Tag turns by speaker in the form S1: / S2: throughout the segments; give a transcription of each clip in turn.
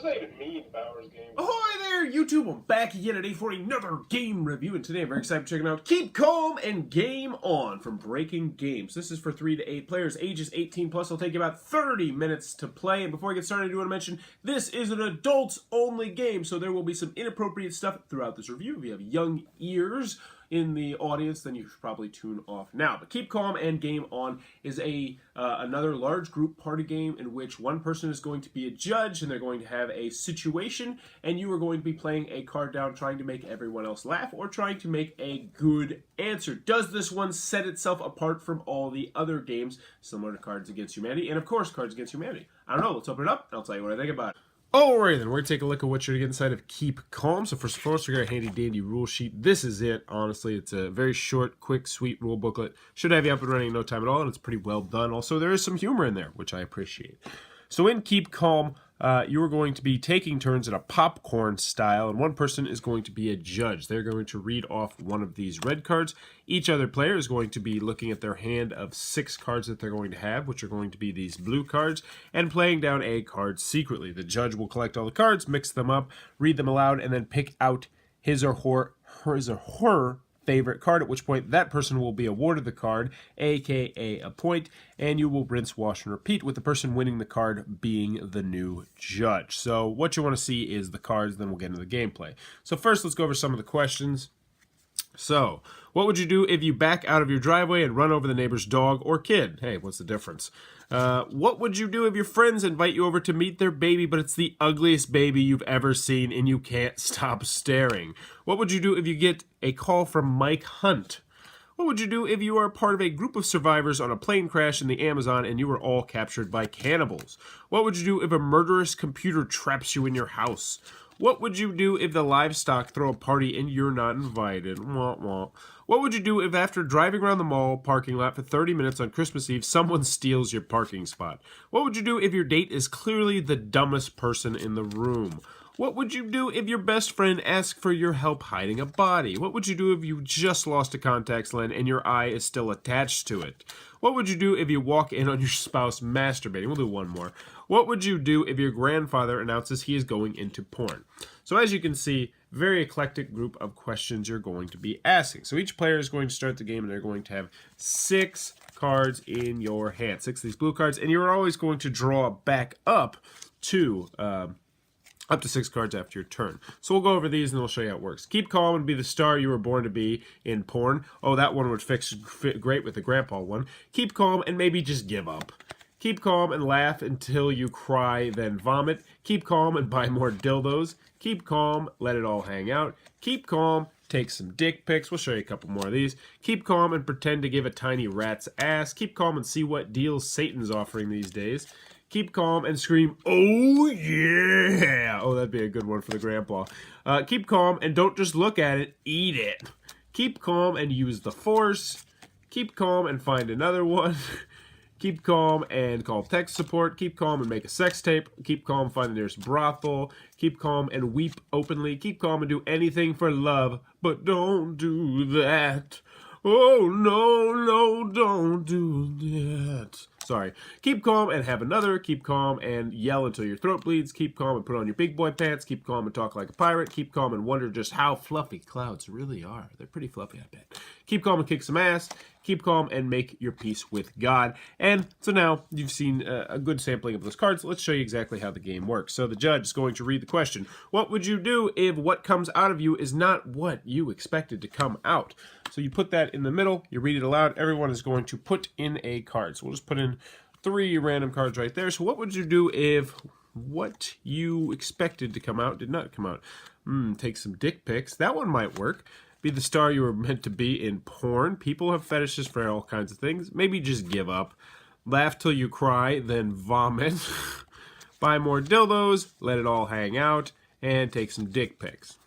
S1: What does that even mean, Bowers game?
S2: Ahoy there, YouTube! I'm back again today for another game review, and today I'm very excited to check out Keep Calm and Game On from Breaking Games. This is for 3 to 8 players, ages 18 plus. It'll take you about 30 minutes to play. And before I get started, I do want to mention this is an adults-only game, so there will be some inappropriate stuff throughout this review. If you have young ears in the audience, then you should probably tune off now. But Keep Calm and Game On is another large group party game in which one person is going to be a judge, and they're going to have a situation, and you are going to be playing a card down, trying to make everyone else laugh or trying to make a good answer. Does this one set itself apart from all the other games similar to Cards Against Humanity? And of course, Cards Against Humanity. I don't know. Let's open it up, and I'll tell you what I think about it. Alright then, we're going to take a look at what you're going to get inside of Keep Calm. So first and foremost, we got a handy dandy rule sheet. This is it, honestly. It's a very short, quick, sweet rule booklet. Should have you up and running in no time at all, and it's pretty well done. Also, there is some humor in there, which I appreciate. So in Keep Calm, you are going to be taking turns in a popcorn style, and one person is going to be a judge. They're going to read off one of these red cards. Each other player is going to be looking at their hand of 6 cards that they're going to have, which are going to be these blue cards, and playing down a card secretly. The judge will collect all the cards, mix them up, read them aloud, and then pick out his or her favorite card, at which point that person will be awarded the card, aka a point, and you will rinse, wash, and repeat, with the person winning the card being the new judge. So what you want to see is the cards, then we'll get into the gameplay. So first, let's go over some of the questions. So, what would you do if you back out of your driveway and run over the neighbor's dog or kid? Hey, what's the difference? What would you do if your friends invite you over to meet their baby, but it's the ugliest baby you've ever seen and you can't stop staring? What would you do if you get a call from Mike Hunt? What would you do if you are part of a group of survivors on a plane crash in the Amazon and you were all captured by cannibals? What would you do if a murderous computer traps you in your house? What would you do if the livestock throw a party and you're not invited? Wah, wah. What would you do if after driving around the mall parking lot for 30 minutes on Christmas Eve, someone steals your parking spot? What would you do if your date is clearly the dumbest person in the room? What would you do if your best friend asks for your help hiding a body? What would you do if you just lost a contact lens and your eye is still attached to it? What would you do if you walk in on your spouse masturbating? We'll do one more. What would you do if your grandfather announces he is going into porn? So as you can see, very eclectic group of questions you're going to be asking. So each player is going to start the game and they're going to have 6 cards in your hand. 6 of these blue cards, and you're always going to draw back up to 6 cards after your turn. So we'll go over these and we'll show you how it works. Keep calm and be the star you were born to be in porn. Oh, that one would fit great with the grandpa one. Keep calm and maybe just give up. Keep calm and laugh until you cry, then vomit. Keep calm and buy more dildos. Keep calm, let it all hang out. Keep calm, take some dick pics. We'll show you a couple more of these. Keep calm and pretend to give a tiny rat's ass. Keep calm and see what deals Satan's offering these days. Keep calm and scream, oh yeah! Oh, that'd be a good one for the grandpa. Keep calm and don't just look at it, eat it. Keep calm and use the force. Keep calm and find another one. Keep calm and call tech support. Keep calm and make a sex tape. Keep calm and find the nearest brothel. Keep calm and weep openly. Keep calm and do anything for love, but don't do that. Oh, no, no, don't do that. Sorry. Keep calm and have another. Keep calm and yell until your throat bleeds. Keep calm and put on your big boy pants. Keep calm and talk like a pirate. Keep calm and wonder just how fluffy clouds really are. They're pretty fluffy, I bet. Keep calm and kick some ass. Keep calm and make your peace with God. And so now you've seen a good sampling of those cards. Let's show you exactly how the game works. So the judge is going to read the question. What would you do if what comes out of you is not what you expected to come out? So you put that in the middle. You read it aloud. Everyone is going to put in a card. So we'll just put in 3 random cards right there. So what would you do if what you expected to come out did not come out? Take some dick pics. That one might work. Be the star you were meant to be in porn. People have fetishes for all kinds of things. Maybe just give up. Laugh till you cry, then vomit. Buy more dildos. Let it all hang out. And take some dick pics.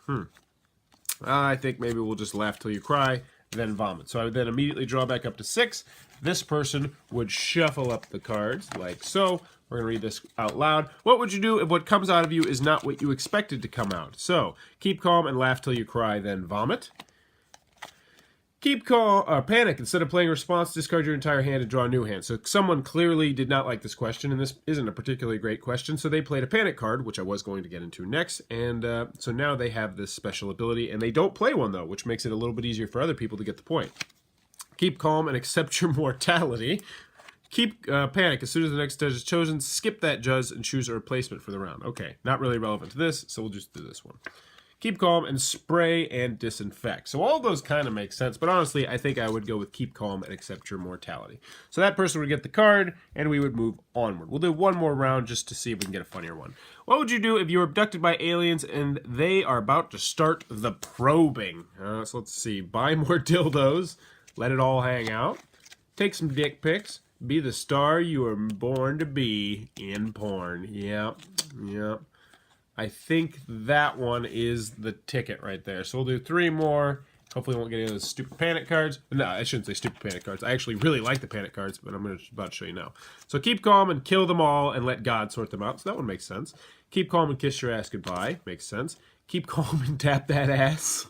S2: I think maybe we'll just laugh till you cry, then vomit. So I would then immediately draw back up to 6. This person would shuffle up the cards like so. We're going to read this out loud. What would you do if what comes out of you is not what you expected to come out? So, keep calm and laugh till you cry, then vomit. Keep calm, panic. Instead of playing a response, discard your entire hand and draw a new hand. So someone clearly did not like this question, and this isn't a particularly great question, so they played a panic card, which I was going to get into next, and so now they have this special ability, and they don't play one, though, which makes it a little bit easier for other people to get the point. Keep calm and accept your mortality. Keep panic. As soon as the next judge is chosen, skip that judge and choose a replacement for the round. Okay, not really relevant to this, so we'll just do this one. Keep calm and spray and disinfect. So all of those kind of make sense, but honestly, I think I would go with keep calm and accept your mortality. So that person would get the card, and we would move onward. We'll do one more round just to see if we can get a funnier one. What would you do if you were abducted by aliens and they are about to start the probing? So let's see. Buy more dildos. Let it all hang out. Take some dick pics. Be the star you were born to be in porn. Yep. I think that one is the ticket right there. So we'll do 3 more. Hopefully we won't get any of those stupid panic cards. No, I shouldn't say stupid panic cards. I actually really like the panic cards, but I'm about to show you now. So keep calm and kill them all and let God sort them out. So that one makes sense. Keep calm and kiss your ass goodbye. Makes sense. Keep calm and tap that ass.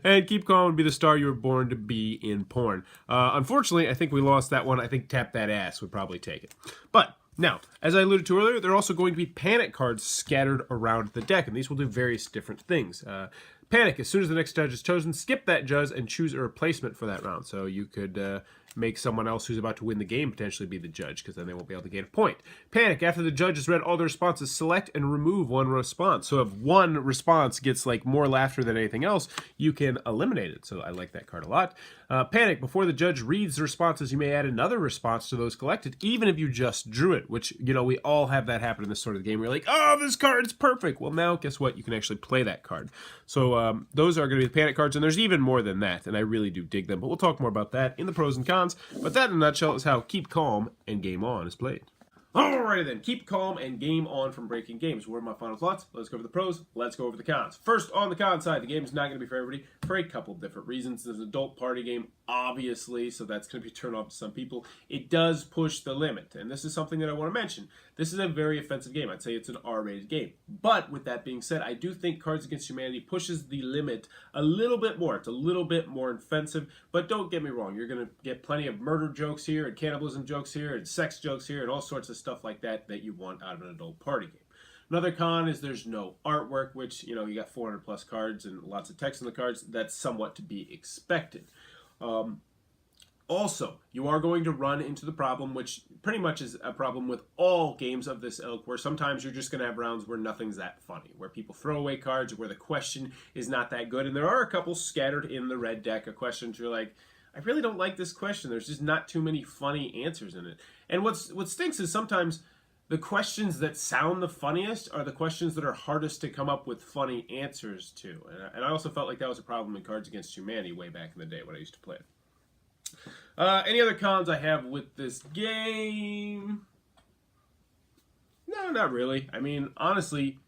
S2: And keep calm and be the star you were born to be in porn. Unfortunately, I think we lost that one. I think tap that ass would probably take it. But now, as I alluded to earlier, there are also going to be panic cards scattered around the deck, and these will do various different things. Panic. As soon as the next judge is chosen, skip that judge and choose a replacement for that round. So you could make someone else who's about to win the game potentially be the judge, because then they won't be able to gain a point. Panic. After the judge has read all the responses, select and remove one response. So if one response gets like more laughter than anything else, you can eliminate it. So I like that card a lot. Panic. Before the judge reads the responses, you may add another response to those collected, even if you just drew it, which, you know, we all have that happen in this sort of game. We're like, oh, this card's perfect. Well, now, guess what? You can actually play that card. So those are going to be the panic cards, and there's even more than that, and I really do dig them. But we'll talk more about that in the pros and cons. But that, in a nutshell, is how Keep Calm and Game On is played. Alrighty then, Keep Calm and Game On from Breaking Games. What are my final thoughts? Let's go over the pros, let's go over the cons. First, on the con side, the game is not going to be for everybody for a couple of different reasons. It's an adult party game, obviously, so that's going to be turned off to some people. It does push the limit, and this is something that I want to mention. This is a very offensive game. I'd say it's an R-rated game. But with that being said, I do think Cards Against Humanity pushes the limit a little bit more. It's a little bit more offensive, but don't get me wrong. You're going to get plenty of murder jokes here, and cannibalism jokes here, and sex jokes here, and all sorts of stuff like that you want out of an adult party game. Another con is there's no artwork, which, you know, you got 400 plus cards and lots of text on the cards. That's somewhat to be expected. Also, you are going to run into the problem, which pretty much is a problem with all games of this ilk, where sometimes you're just going to have rounds where nothing's that funny, where people throw away cards, where the question is not that good. And there are a couple scattered in the red deck of questions you're like, I really don't like this question. There's just not too many funny answers in it. And what stinks is sometimes the questions that sound the funniest are the questions that are hardest to come up with funny answers to. And I also felt like that was a problem in Cards Against Humanity way back in the day when I used to play it. Any other cons I have with this game? No, not really. I mean, honestly,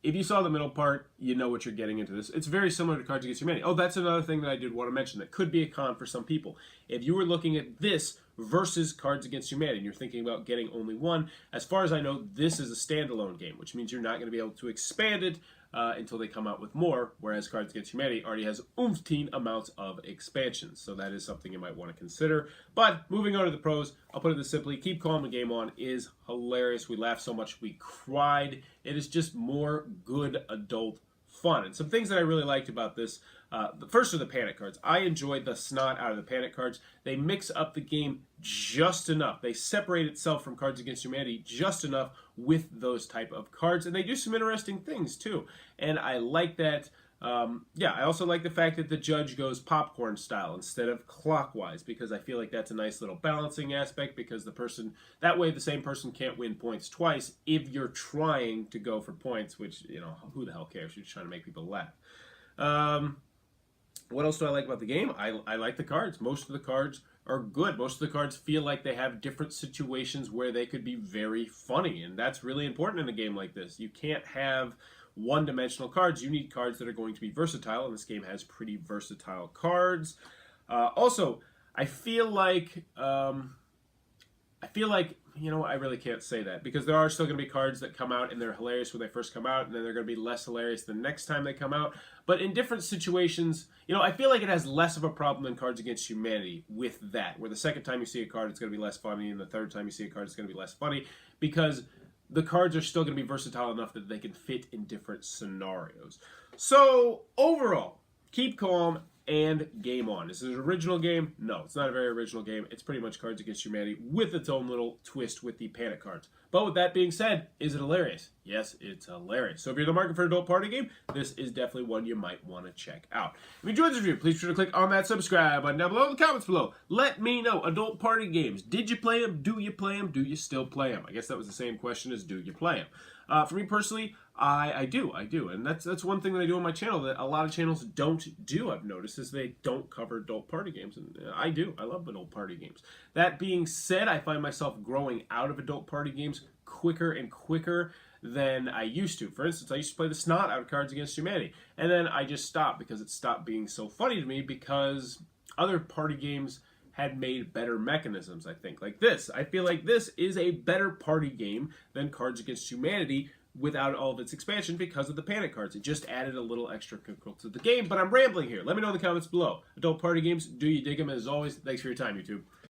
S2: if you saw the middle part, you know what you're getting into this. It's very similar to Cards Against Humanity. Oh, that's another thing that I did want to mention that could be a con for some people. If you were looking at this versus Cards Against Humanity and you're thinking about getting only one, as far as I know, this is a standalone game, which means you're not going to be able to expand it until they come out with more, whereas Cards Against Humanity already has umpteen amounts of expansions. So that is something you might want to consider. But moving on to the pros, I'll put it this simply. Keep Calm and Game On is hilarious. We laughed so much we cried. It is just more good adult fun. And some things that I really liked about this, the first are the panic cards. I enjoyed the snot out of the panic cards. They mix up the game just enough. They separate itself from Cards Against Humanity just enough with those type of cards. And they do some interesting things too. And I like that. I also like the fact that the judge goes popcorn style instead of clockwise, because I feel like that's a nice little balancing aspect, because that way the same person can't win points twice if you're trying to go for points, which, you know, who the hell cares? You're just trying to make people laugh. What else do I like about the game? I like the cards. Most of the cards are good. Most of the cards feel like they have different situations where they could be very funny, and that's really important in a game like this. You can't have one-dimensional cards. You need cards that are going to be versatile, and this game has pretty versatile cards. Also, I feel like I feel like, you know, I really can't say that because there are still going to be cards that come out and they're hilarious when they first come out, and then they're going to be less hilarious the next time they come out. But in different situations, you know, I feel like it has less of a problem than Cards Against Humanity with that, where the second time you see a card, it's going to be less funny, and the third time you see a card, it's going to be less funny, because the cards are still going to be versatile enough that they can fit in different scenarios. So, overall, keep calm and game on. Is it an original game? No, it's not a very original game. It's pretty much Cards Against Humanity with its own little twist with the panic cards. But with that being said, is it hilarious? Yes, it's hilarious. So if you're in the market for an adult party game, this is definitely one you might want to check out. If you enjoyed this review, please be sure to click on that subscribe button down below in the comments below. Let me know, adult party games. Did you play them? Do you play them? Do you still play them? I guess that was the same question as do you play them? For me personally, I do, and that's one thing that I do on my channel that a lot of channels don't do. I've noticed is they don't cover adult party games, and I do. I love adult party games. That being said, I find myself growing out of adult party games quicker and quicker than I used to. For instance, I used to play the snot out of Cards Against Humanity, and then I just stopped because it stopped being so funny to me because other party games had made better mechanisms, I think. Like this. I feel like this is a better party game than Cards Against Humanity without all of its expansion because of the panic cards. It just added a little extra control to the game, but I'm rambling here. Let me know in the comments below. Adult party games, do you dig them? As always, thanks for your time, YouTube.